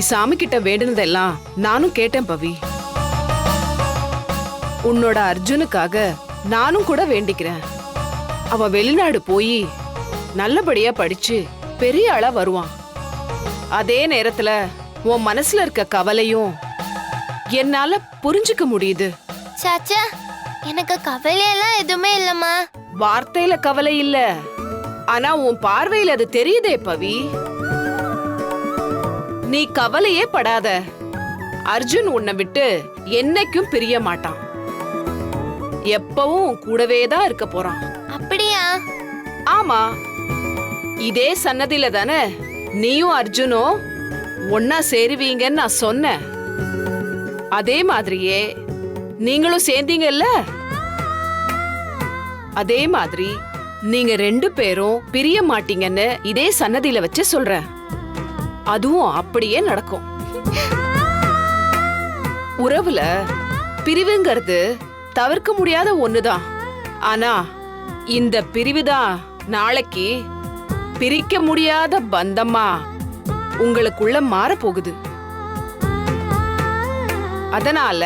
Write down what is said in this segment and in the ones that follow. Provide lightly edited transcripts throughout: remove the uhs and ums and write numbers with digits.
சாமி கிட்ட வேண்டுனதெல்லாம் நானும் கேட்டேன் பவி. உன்னோட அர்ஜுனுக்காக நானும் கூட வேண்டிக்கிறேன். அவன் வெளிநாடு போய் நல்லபடியா படிச்சு பெரிய ஆளா வருவான். அதே நேரத்துல உன் மனசுல இருக்க கவலையும் என்னால புரிஞ்சுக்க முடியுது. சாச்சா, எனக்கு கவலையெல்லாம் எதுவுமே இல்லம்மா. வார்த்தையில கவலை இல்ல, ஆனா உன் பார்வையில அது தெரியுதே பவி. நீ கவலையே படாத. அர்ஜுன் உன்னை விட்டு என்னைக்கும் பிரிய மாட்டான். எப்பவும் உன் கூடவே தான் இருக்க போறான். அப்படியா? ஆமா, இதே சன்னதியில தானே நீயும் அர்ஜுனும் ஒன்னா சேருவீங்கன்னு நான் சொன்னேன். அதே மாதிரியே நீங்களும் சேர்ந்தீங்கல்ல. அதே மாதிரி நீங்க 2 பேரும் பிரிய மாட்டீங்கன்னு இதே சன்னதியில வச்சு சொல்றேன். அதுவும் அப்படியே நடக்கும். உறவுல பிரிவுங்கிறது தவிர்க்க முடியாத ஒண்ணுதான். ஆனா இந்த பிரிவுதான் நாளைக்கு பிரிக்க முடியாத பந்தமா உங்களுக்குள்ள மாற போகுது. அதனால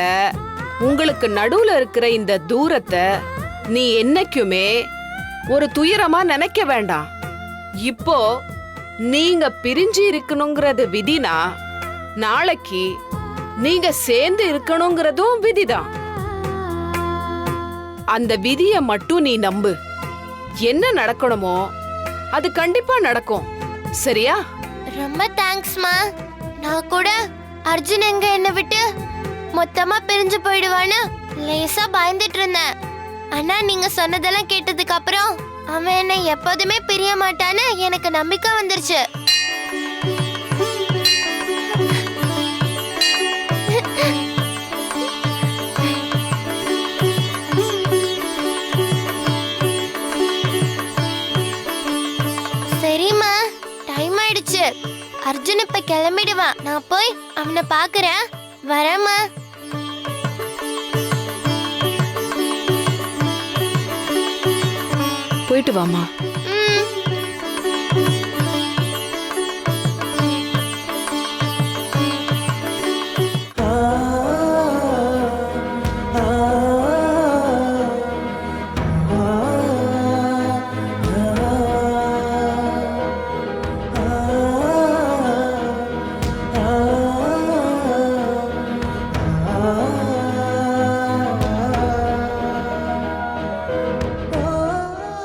உங்களுக்கு நடுவுல இருக்கிற இந்த தூரத்தை நீ என்னைக்குமே ஒரு துயரமா நினைக்க வேண்டாம். இப்போ நீங்க பிரிஞ்சு இருக்கணுங்கிறது விதினா, நாளைக்கு நீங்க சேர்ந்து இருக்கணுங்கிறதும் விதிதான். அந்த விதிய மட்டும் நீ நம்பு. என்ன நடக்கணுமோ அது கண்டிப்பா நடக்கும். சரியா? ரொம்ப தேங்க்ஸ்மா. நான் கூட அர்ஜுன் எங்க என்ன விட்டு மொத்தமா பிரிஞ்சு போயிடுவான்னு லேசா பயந்துட்டு இருந்தேன். ஆனா நீங்க சொன்னதெல்லாம் கேட்டதுக்கு அப்புறம் அவன் என்ன எப்போதுமே பிரிய மாட்டான்னு எனக்கு நம்பிக்கை வந்துருச்சு. சரிம்மா, டைம் ஆயிடுச்சு. அர்ஜுன் இப்ப கிளம்பிடுவான். நான் போய் அவனை பாக்குறேன். வரேம்மா. போயிட்டு வாமா.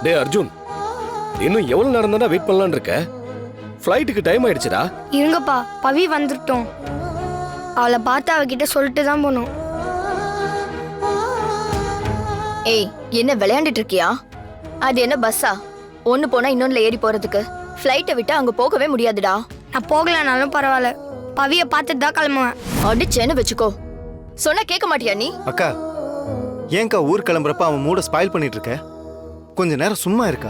டே அர்ஜுன், இன்னும் எவ்வளவு நேரம் தானே வெயிட் பண்ணலாம்னு இருக்க? ஃப்ளைட்டுக்கு டைம் ஆயிடுச்சுடா. இருங்கப்பா, பவி வந்துட்டோம். அவளை பார்த்து அவகிட்ட சொல்லிட்டு தான் போனோம். ஏய், என்ன விளையாண்டுட்டு இருக்கியா? அது என்ன பஸ்ஸா? ஒன்னு போனா இன்னொன்னுல ஏறி போறதுக்கு? ஃப்ளைட்டை விட்டு அங்க போகவே முடியாதுடா. நான் போகலனாலும் பரவாயில்ல, பவியை பார்த்துட்டு தான் கிளம்புவேன். அடிச்சேன்னு வச்சுக்கோ. சொன்னா கேட்க மாட்டியா நீ? அக்கா, ஏன்க்கா ஊர் கிளம்புறப்ப அவன் மூட ஸ்பாயில் பண்ணிட்டு இருக்க? கொஞ்ச நேரம் சும்மா இருக்கா?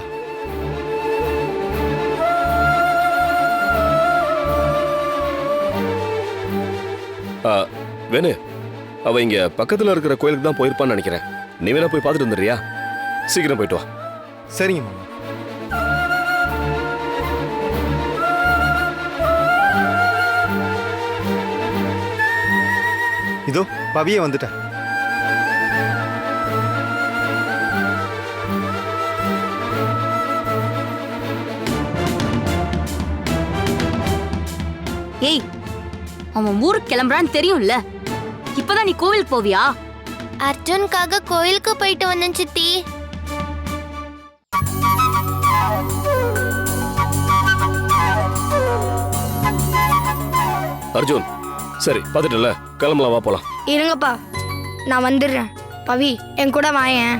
வேணு, அவ இங்க பக்கத்துல இருக்கிற கோயிலுக்கு தான் போயிருப்பான்னு நினைக்கிறேன். நீ வேணா போய் பார்த்துட்டு வந்துடுறியா? சீக்கிரம் போயிட்டு வா. சரிங்க மாமா. இதோ பவியே வந்துட்டா. ஏய், அவன் ஊருக்கு கிளம்புறான்னு தெரியும்ல. இப்பதான் நீ கோவிலுக்கு போவியா? அர்ஜுனுக்காக கோயிலுக்கு போயிட்டு வந்தேன் சித்தி. அர்ஜுன், சரி பார்த்துட்டல, கிளம்பலாம், வா போலாம். இருங்கப்பா, நான் வந்துடுறேன். பவி, என் கூட வாயேன்.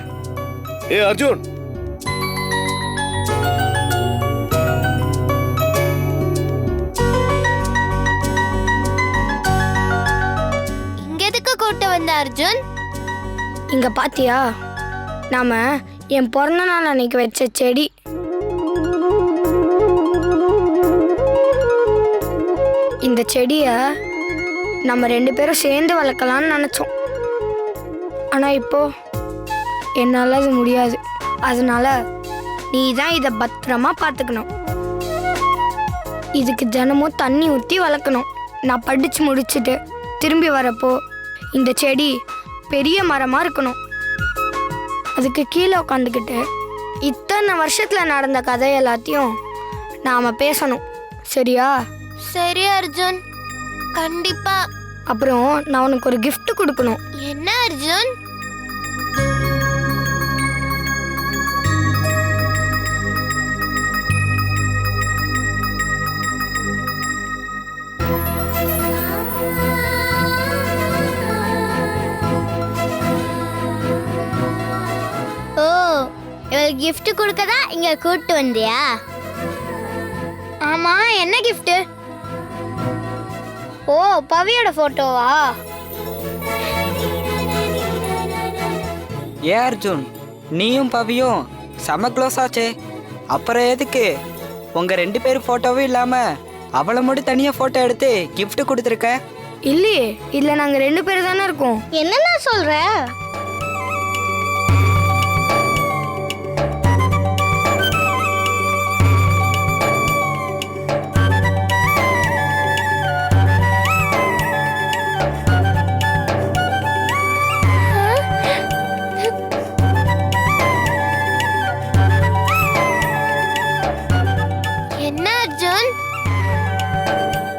ஏ அர்ஜுன், இங்க எதுக்கு கூட்ட வந்த அர்ஜுன்? இங்க பாத்தியா, நாம என் பிறந்த நாள் அன்னைக்கு வச்ச செடி. இந்த செடிய நம்ம 2 பேரும் சேர்ந்து வளர்க்கலாம்னு நினைச்சோம். ஆனா இப்போ என்னால அது முடியாது. அதனால நீ தான் இதை பத்திரமா பார்த்துக்கணும். இதுக்கு தினமும் தண்ணி ஊற்றி வளர்க்கணும். நான் படிச்சு முடிச்சுட்டு திரும்பி வரப்போ இந்த செடி பெரிய மரமா இருக்கணும். அதுக்கு கீழே உட்காந்துக்கிட்டு இத்தனை வருஷத்துல நடந்த கதை எல்லாத்தையும் நாம பேசணும். சரியா? சரி அர்ஜுன், கண்டிப்பா. அப்புறம் நான் உனக்கு ஒரு gift கொடுக்கணும். என்ன அர்ஜுன்? ஓ, இவள் gift கொடுக்கதா இங்க கூட்டு வந்தியா? ஆமா, என்ன gift? ஓ, பவியோட போட்டோவா? ஏ அர்ஜுன், நீயும் பவியும் செம க்ளோஸ் ஆச்சே, அப்புறம் எதுக்கு உங்க 2 பேரும் போட்டோவும் இல்லாம அவளை மட்டும் தனியா போட்டோ எடுத்து gift கொடுத்துருக்க? இல்லையே, இல்ல நாங்க 2 பேர் தானே இருக்கோம். என்னன்னா சொல்ற? என்ன அர்ஜுன்,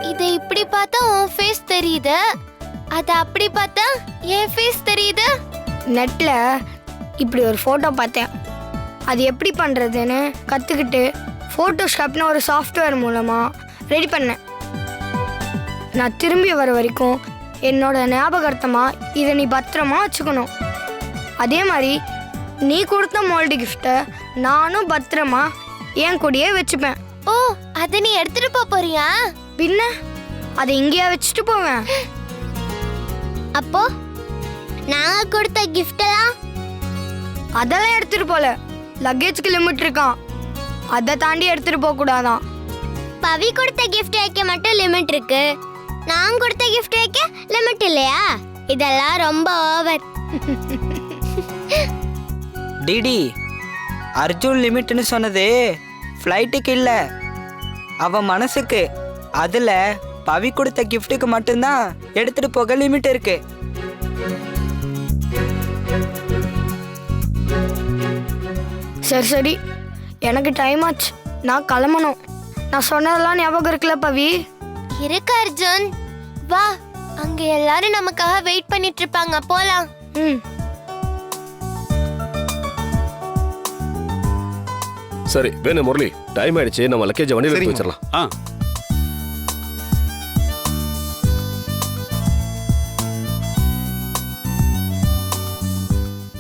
இதை இப்படி பார்த்தா உன் ஃபேஸ் தெரியுது, அத அப்படி பார்த்தா என் ஃபேஸ் தெரியுது. நெட்ல இப்படி ஒரு போட்டோ பார்த்தேன். அது எப்படி பண்றதுன்னு கத்துக்கிட்டு போட்டோஷாப்னு ஒரு சாஃப்ட்வேர் மூலமா ரெடி பண்ணேன். நான் திரும்பி வர வரைக்கும் என்னோட ஞாபகார்த்தமா இதை நீ பத்திரமா வச்சுக்கணும். அதே மாதிரி நீ கொடுத்த மோல்டு கிஃப்டை நானும் பத்திரமா என் கூடயே வச்சுப்பேன். ஓ, அத நீ எடுத்துட்டு போறியா? பின்ன அதை இங்கேயா வச்சுட்டு போவேன்? அப்போ நாங்க கொடுத்த gift எல்லாம் அதெல்லாம் எடுத்துட்டு போல. லக்கேஜ்க்கு லிமிட் இருக்கான், அதை தாண்டி எடுத்துட்டு போக கூடாதான். பவி கொடுத்த gift வைக்க மட்டும் லிமிட் இருக்கு, நான் கொடுத்த gift வைக்க லிமிட் இல்லையா? இதெல்லாம் ரொம்ப ஓவர். டிடி, அர்ஜுன் லிமிட்னு சொன்னது ஃப்ளைட்டுக்கு இல்ல, அவ மனசுக்கு. அதுல பவி கொடுத்த கிஃப்ட்டுக்கு மட்டும்தான் எடுத்துட்டு போக லிமிட் இருக்கு. சரி சரி, எனக்கு டைம் ஆச்சு, நான் கிளம்பணும். நான் சொன்னதெல்லாம் ஞாபகம் இருக்குல்ல பவி? இருக்கு அர்ஜுன், வா, அங்க எல்லாரும் நமக்காக வெயிட் பண்ணிட்டு இருப்பாங்க, போலாம். ம். சரி வேணு முரளி, டைம் ஆயிடுச்சு, நம்ம லக்கேஜ் வண்டியில் எடுத்து சரிங்க. வச்சிடலாம்.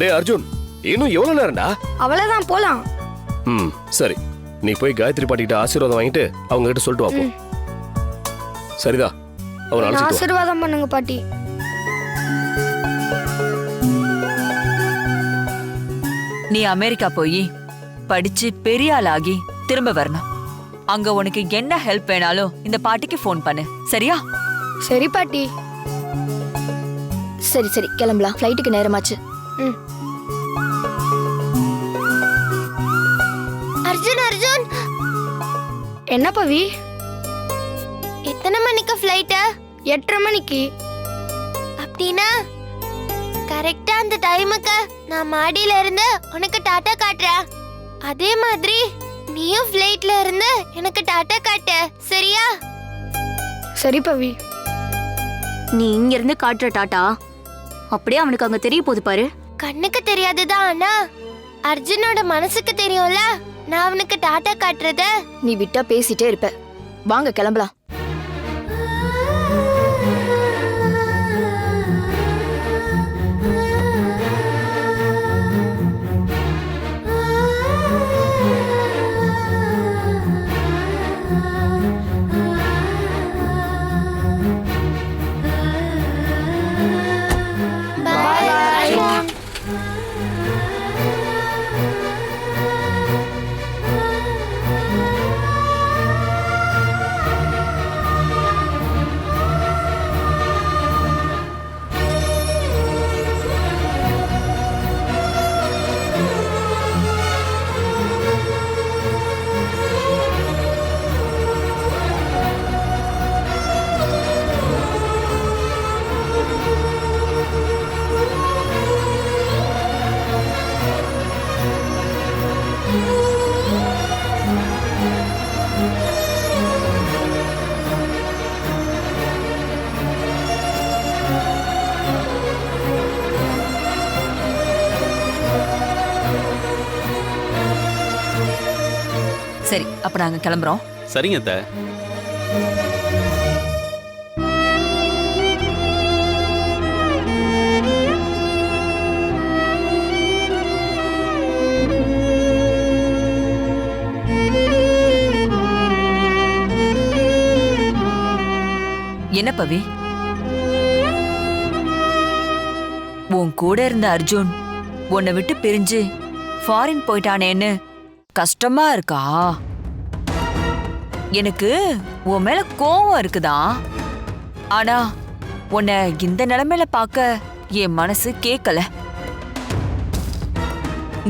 டேய் அர்ஜுன், இன்னும் எவ்வளவு நேரம்டா? அவ்வளவுதான், போலாம். ம் சரி, நீ போய் காயத்ரி பாட்டிக்கிட்ட ஆசீர்வாதம் வாங்கிட்டு அவங்க கிட்ட சொல்லிட்டு வாப்போம். சரிதா, அவன் நான் அழைச்சிட்டு வா. ஆசீர்வாதம் பண்ணுங்க பாட்டி. நீ அமெரிக்கா போய் படிச்சு பெரிய ஆளாகி திரும்ப வரணும். அங்க உனக்கு என்ன ஹெல்ப் வேணாலும் இந்த பாட்டிக்கு ஃபோன் பண்ணு, சரியா? சரி பாட்டி. சரி சரி, கிளம்பலாம், ஃப்ளைட்டுக்கு நேரமாச்சு. ம். அர்ஜுன் அர்ஜுன், என்ன பவி? எத்தனை மணிக்கு ஃப்ளைட்? 8:30 மணிக்கு. அப்படின்னா கரெக்டா அந்த டைமுக்கு நான் மாடியில இருந்து உனக்கு டாட்டா காட்டுறேன். அதே மாதிரி நீயும் ஃப்ளைட்ல இருந்து எனக்கு டாட்டா காட்டு, சரியா? சரி பவி. நீ இங்க இருந்து காட்டுற டாட்டா அப்படியே அவனுக்கு அங்க தெரிய போகுது பாரு. கண்ணுக்கு தெரியாதுதான், ஆனா அர்ஜுனோட மனசுக்கு தெரியும்ல நான் அவனுக்கு டாட்டா காட்டுறத. நீ விட்டா பேசிட்டே இருப்ப. வாங்க கிளம்பலாம். சரி அப்ப நாங்க கிளம்புறோம். சரிங்க அத்தை. என்ன பவி, உன் கூட இருந்த அர்ஜுன் உன்னை விட்டு பிரிஞ்சு ஃபாரின் போயிட்டானேன்னு கஷ்டமா இருக்கா? எனக்கு உன் மேல கோவம் இருக்குதா, ஆனா உன்னை இந்த நிலைமையில பார்க்க என் மனசு கேட்கல.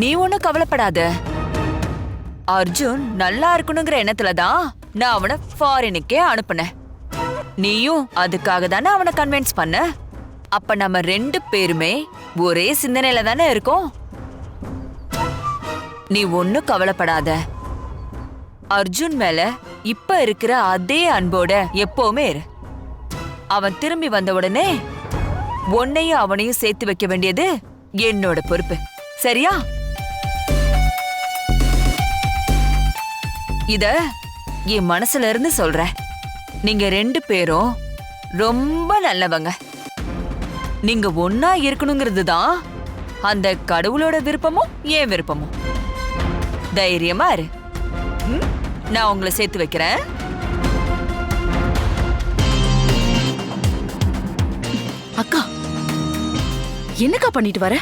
நீ ஒன்னும் கவலைப்படாத. அர்ஜுன் நல்லா இருக்கணுங்கிற எண்ணத்துலதான் நான் அவனை ஃபாரினுக்கே அனுப்புனேன். நீயும் அதுக்காக தானே அவனை கன்வின்ஸ் பண்ண. அப்ப நம்ம 2 பேருமே ஒரே சிந்தனையில தானே இருக்கோம். நீ ஒன்னும் கவலைப்படாத. அர்ஜுன் மேல இப்ப இருக்கிற அதே அன்போட எப்பவுமே இரு. அவன் திரும்பி வந்த உடனே உன்னையும் அவனையும் சேர்த்து வைக்க வேண்டியது என்னோட பொறுப்பு, சரியா? இத என் மனசுல இருந்து சொல்றேன். நீங்க 2 பேரும் ரொம்ப நல்லவங்க. நீங்க ஒன்னா இருக்கணுங்கிறது தான் அந்த கடவுளோட விருப்பமும் என் விருப்பமும். தைரியமா இரு. நான் உங்களை சேர்த்து வைக்கிறேன். அக்கா, என்னக்கா பண்ணிட்டு வர?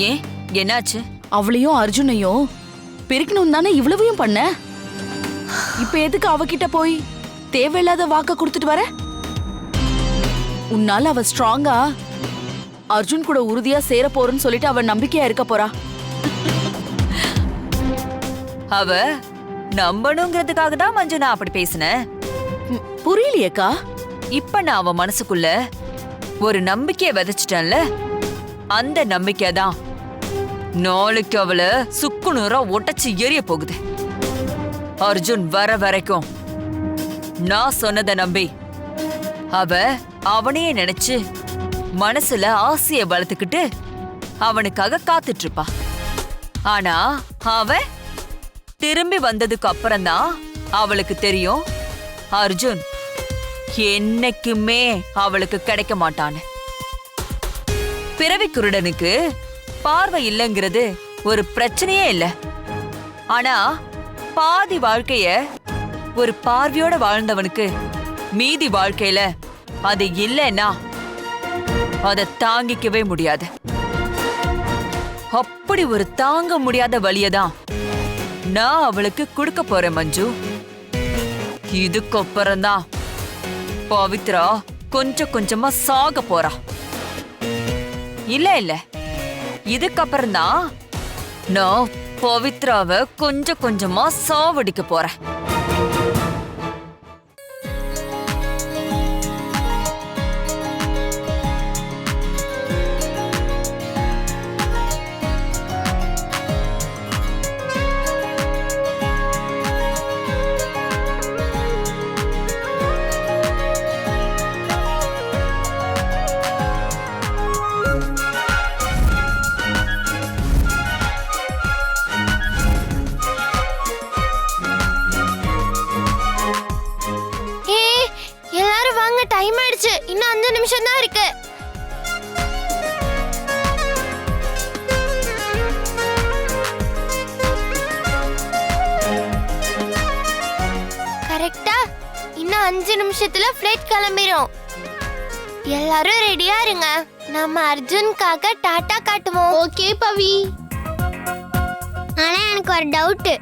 ஏன், என்னாச்சு? அவளையும் அர்ஜுனையும் பிரிக்கணும் தானே இவ்வளவையும் பண்ண. இப்ப எதுக்கு அவகிட்ட போய் தேவையில்லாத வாக்க கொடுத்துட்டு வர? உன்னால அவ ஸ்ட்ராங்கா அர்ஜுன் கூட உறுதியா சேர போறன்னு சொல்லிட்டு அவ நம்பிக்கையா இருக்க போறா. அவ நம்பணுங்கிறதுக்காக தான் மஞ்சு நான் அப்படி பேசினேன். புரியலையேக்கா. இப்ப நான் அவ மனசுக்குள்ள ஒரு நம்பிக்கைய விதைச்சிட்டேன்ல, அந்த நம்பிக்கை தான் நாளைக்கு அவளை சுக்குநூறா ஒட்டச்சு எரிய போகுது. அர்ஜுன் வர வரைக்கும் நான் சொன்னதை நம்பி அவ அவனையே நினைச்சு மனசுல ஆசைய வளர்த்துக்கிட்டு அவனுக்காக காத்துட்டு இருப்பா. ஆனா அவன் திரும்பி வந்ததுக்கு அப்புறம்தான் அவளுக்கு தெரியும் அர்ஜுன் என்னைக்குமே அவளுக்கு கிடைக்க மாட்டான்னு. பிறவி குருடனுக்கு பார்வை இல்லைங்கிறது ஒரு பிரச்சனையே இல்ல. ஆனா பாதி வாழ்க்கைய ஒரு பார்வையோட வாழ்ந்தவனுக்கு மீதி வாழ்க்கையில அது இல்லைன்னா அதை தாங்கிக்கவே முடியாது. அப்படி ஒரு தாங்க முடியாத வலியதான் நான் அவளுக்கு கொடுக்க போறேன் மஞ்சு. இதுக்கப்புறம்தான் பவித்ரா கொஞ்சம் கொஞ்சமா சாக போறா. இல்ல இல்ல, இதுக்கப்புறம்தான் நான் பவித்ராவை கொஞ்சம் கொஞ்சமா சாவடிக்க போறேன். டைம் ஆயிடுச்சு. இன்னும் 5 நிமிஷம் தான் இருக்கு. கரெக்டா இன்னும் 5 நிமிஷத்துல ஃப்ளைட் கிளம்பிரும். எல்லாரும் ரெடியா இருங்க. நம்ம அர்ஜுனுக்காக டாடா காட்டுவோம். ஓகே பவி. ஆனா எனக்கு ஒரு டவுட்.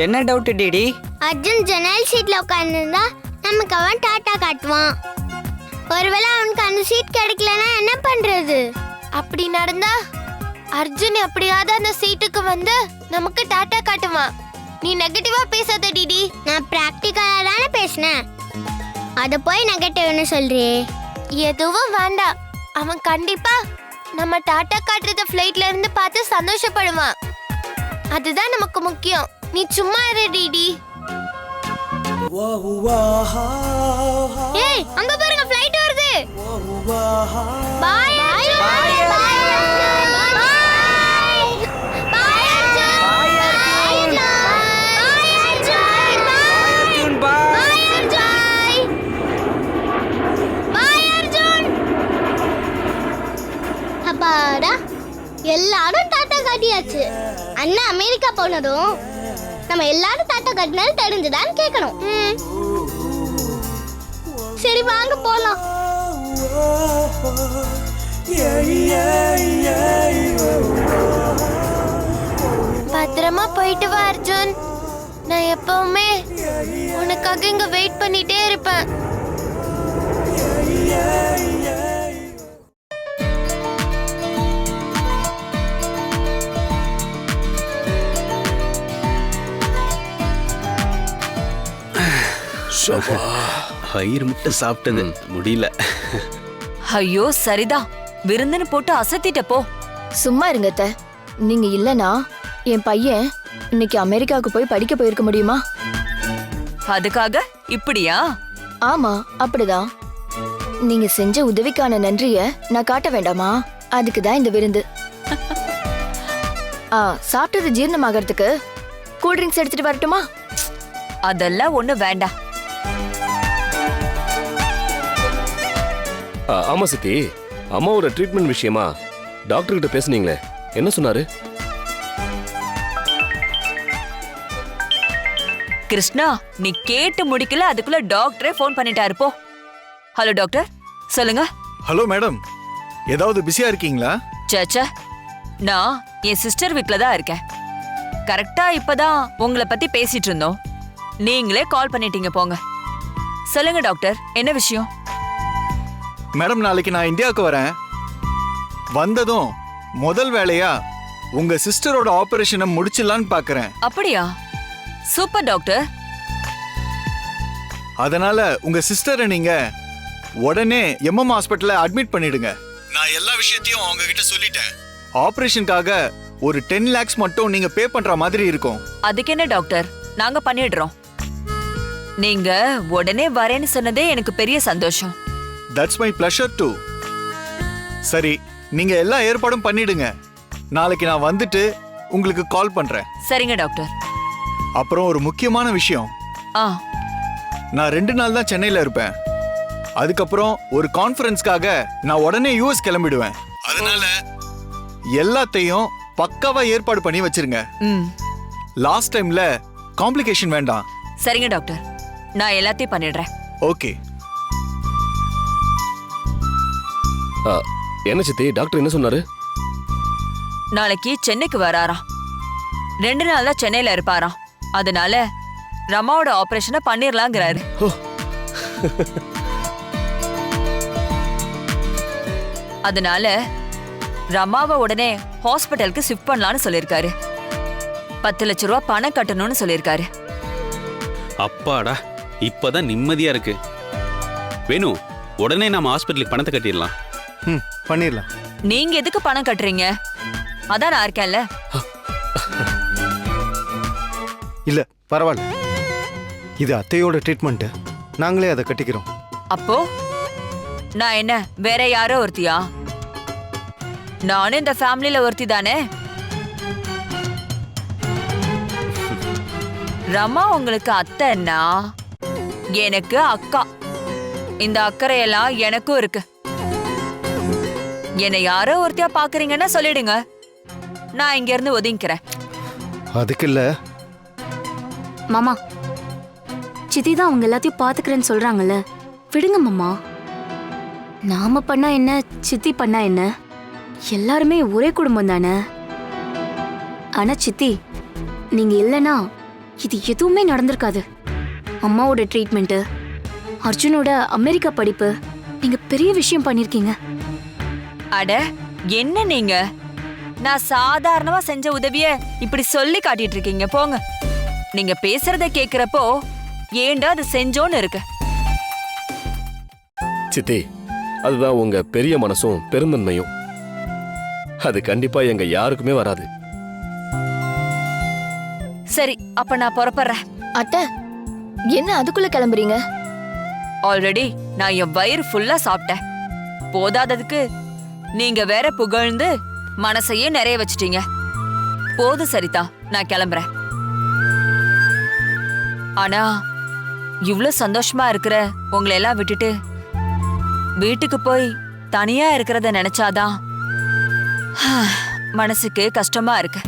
என்ன டவுட் டிடி? அர்ஜுன் ஜன்னல் சீட்ல உட்கார்ந்திருந்தா நமக்கு அவன் டாடா காட்டுவான். ஒருவேளை அவனுக்கு அந்த சீட் கிடைக்கலனா என்ன பண்றது? அப்படி நடந்தா அர்ஜுன் எப்படியாவது அந்த சீட்டுக்கு வந்து நமக்கு டாடா காட்டுவான். நீ நெகட்டிவா பேசாத டிடி. நான் பிராக்டிகலா தானே பேசினேன். அத போய் நெகட்டிவ்னு சொல்றியே. எதுவும் வேண்டாம். அவன் கண்டிப்பா நம்ம டாடா காட்டுறத ஃப்ளைட்ல இருந்து பார்த்து சந்தோஷப்படுவான். அதுதான் நமக்கு முக்கியம். நீ சும்மா இரு டிடி. ஏய், அங்க பாருங்க ஃப்ளைட் வருது. Bye Arjun. Bye Arjun. Bye Arjun. Bye Arjun. America போனதும் நம்ம எல்லாரும் தாத்தா கட்டினது தெரிஞ்சுதான்னு கேட்கணும். சரி வாங்க போலாம். பத்திரமா போயிட்டு வா அர்ஜுன். நான் எப்பவுமே உனக்காக இங்க வெயிட் பண்ணிட்டே இருப்பேன். வயிறு முட்டை சாப்பிட்டது முடியல. ஐயோ சரிதான், விருந்துன்னு போட்டு அசத்திட்ட போ. சும்மா இருங்க அத்தை. நீங்க இல்லனா என் பையன் இன்னைக்கு அமெரிக்காவுக்கு போய் படிக்க போயிருக்க முடியுமா? அதுக்காக இப்படியா? ஆமா, அப்படிதான். நீங்க செஞ்ச உதவிக்கான நன்றிய நான் காட்ட வேண்டாமா? அதுக்கு தான் இந்த விருந்து. சாப்பிட்டது ஜீரணமாகறதுக்கு கூல் ட்ரிங்க்ஸ் எடுத்துட்டு வரட்டுமா? அதெல்லாம் ஒண்ணு வேண்டாம். ஆமா சித்தி, அம்மாவோட ட்ரீட்மெண்ட் விஷயமா டாக்டர் கிட்ட பேசுனீங்களே, என்ன சொன்னாரு? கிருஷ்ணா, நீ கேட்டு முடிக்கல அதுக்குள்ள டாக்டரே ஃபோன் பண்ணிட்டாரு போ. ஹலோ டாக்டர், சொல்லுங்க. ஹலோ மேடம், ஏதாவது பிஸியா இருக்கீங்களா? சேச்சே, நான் என் சிஸ்டர் வீட்ல தான் இருக்கேன். கரெக்டா இப்பதான் உங்களை பத்தி பேசிட்டு இருந்தோம், நீங்களே கால் பண்ணிட்டீங்க. போங்க. சொல்லுங்க டாக்டர், என்ன விஷயம்? மேடம், நாளைக்கு நான் இந்தியாவுக்கு வரேன். வந்ததும் முதல் வேலையா உங்க சிஸ்டரோட ஆபரேஷனை முடிச்சிடலான்னு பாக்குறேன். அப்படியா? Super doctor. அதனால உங்க சிஸ்டரை நீங்க உடனே எம்எம் ஹாஸ்பிட்டல்ல அட்மிட் பண்ணிடுங்க. நான் எல்லா விஷயத்தையும் அவங்க கிட்ட சொல்லிட்டேன். ஆபரேஷனுக்காக ஒரு 10 lakhs மட்டும் நீங்க பே பண்ற மாதிரி இருக்கும். அதுக்கு என்ன டாக்டர், நாங்க பண்ணிடுறோம். நீங்க உடனே வரேன்னு சொன்னதே எனக்கு பெரிய சந்தோஷம். That's my pleasure too. சரி, நீங்க எல்லா ஏற்பாடும் பண்ணிடுங்க. நாளைக்கு நான் வந்துட்டு உங்களுக்கு கால் பண்றேன். சரிங்க டாக்டர். அப்புறம் ஒரு முக்கியமான விஷயம், ஆ, நான் 2 நாள் தான் சென்னையில இருப்பேன். அதுக்கப்புறம் ஒரு கான்ஃபரன்ஸ்க்காக நான் உடனே யூஎஸ் கிளம்பிடுவேன். அதனால எல்லாத்தையும் பக்காவா ஏற்பாடு பண்ணி வச்சிருங்க. ம், லாஸ்ட் டைம்ல காம்ப்ளிகேஷன் வேண்டாம். சரிங்க டாக்டர், நான் எல்லாத்தையும் பண்ணிடுறேன். ஓகே. என்ன சித்தி, டாக்டர் என்ன சொன்னாரு? நாளைக்கு சென்னைக்கு வராராம். 2 நாள் தான் சென்னையில இருப்பாராம். அதனால ரமாவோட ஆபரேஷனை பண்ணிரலாங்கிறாரு. அதனால ரமாவை உடனே ஹாஸ்பிட்டலுக்கு ஷிஃப்ட் பண்ணலாம்னு சொல்லிருக்காரு. 10 லட்சம் ரூபாய் பணம் கட்டணும்னு சொல்லிருக்காரு. அப்பாடா, இப்பதான் நிம்மதியா இருக்கு. வேணு, உடனே நாம ஹாஸ்பிட்டலுக்கு பணத்தை கட்டிடலாம். பண்ணிடலாம். நீங்க எதுக்கு பணம் கட்டுறீங்க? அதான் நான் இருக்கேன்ல. இல்ல, பரவாயில்ல. இது அத்தையோட ட்ரீட்மெண்ட், நாங்களே அதை கட்டிக்கிறோம். அப்போ நான் என்ன வேற யாரோ ஒருத்தியா? நானும் இந்த ஃபேமிலியில ஒருத்தி தானே. ரமா உங்களுக்கு அத்தைன்னா எனக்கு அக்கா. இந்த அக்கறையெல்லாம் எனக்கும் இருக்கு. என்னை யாரோ ஒருத்தியா பாக்குறீங்கன்னா சொல்லிடுங்க, நான் இங்க இருந்து ஒதுங்கிக்கிறேன். அதுக்கு இல்ல மாமா, சித்தி தான் அவங்க எல்லாத்தையும் பாத்துக்கிறேன்னு சொல்றாங்கல்ல, விடுங்க மாமா. நாம பண்ணா என்ன, சித்தி பண்ணா என்ன, எல்லாருமே ஒரே குடும்பம் தானே. ஆனா சித்தி, நீங்க இல்லனா இது எதுவுமே நடந்திருக்காது. அம்மாவோட ட்ரீட்மெண்ட், அர்ஜுனோட அமெரிக்கா படிப்பு, நீங்க பெரிய விஷயம் பண்ணிருக்கீங்க. அட என்ன நீங்க, நான் சாதாரணமா செஞ்ச உதவிய இப்படி சொல்லி காட்டிட்டு இருக்கீங்க. போங்க. நீங்க பேசுறத கேக்குறப்போ ஏண்டா அது செஞ்சோன்னு இருக்கு. சித்தி, அதுதான் உங்க பெரிய மனசும் பெருந்தன்மையும். அது கண்டிப்பா எங்க யாருக்குமே வராது. சரி, அப்ப நான் புறப்படுறேன். அத்தை, என்ன அதுக்குள்ள கிளம்புறீங்க? ஆல்ரெடி நான் என் வயிறு ஃபுல்லா சாப்பிட்டேன். போதாததுக்கு நீங்க வேற புகழ்ந்து மனசையே நிறைய வச்சிட்டீங்க. போதும் சரிதா, நான் கிளம்புறேன். ஆனா இவ்ளோ சந்தோஷமா இருக்கிற உங்களை எல்லாம் விட்டுட்டு வீட்டுக்கு போய் தனியா இருக்கிறத நினைச்சாதான் மனசுக்கு கஷ்டமா இருக்கு.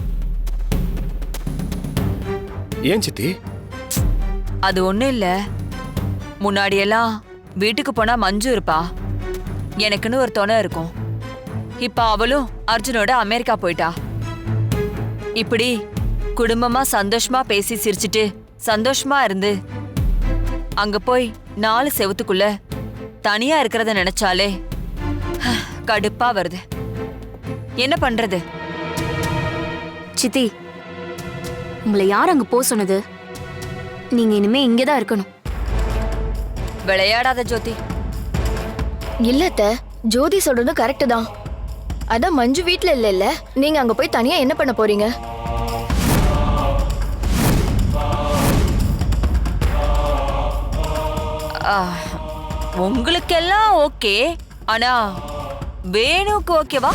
ஏன் சித்தி? அது ஒண்ணும் இல்ல. முன்னாடியெல்லாம் வீட்டுக்கு போனா மஞ்சு இருப்பா, எனக்குன்னு ஒரு துணை இருக்கும். இப்ப அவளும் அர்ஜுனோட அமெரிக்கா போயிட்டா. இப்படி குடும்பமா சந்தோஷமா பேசி சிரிச்சிட்டு சந்தோஷமா இருந்து அங்க போய் 4 செவத்துக்குள்ள தனியா இருக்கிறத நினைச்சாலே கடுப்பா வருது. என்ன பண்றது? சித்தி, உங்களை யார் அங்க போ சொன்னது? நீங்க இனிமே இங்கதான் இருக்கணும். விளையாடாத ஜோதி. இல்லத்த, ஜோதி சொல்றது கரெக்ட் தான். அதான் மஞ்சு வீட்ல இல்ல, நீங்க அங்க போய் தனியா என்ன பண்ண போறீங்க? உங்களுக்கெல்லாம் ஓகே, ஆனா வேணுக்கு ஓகேவா?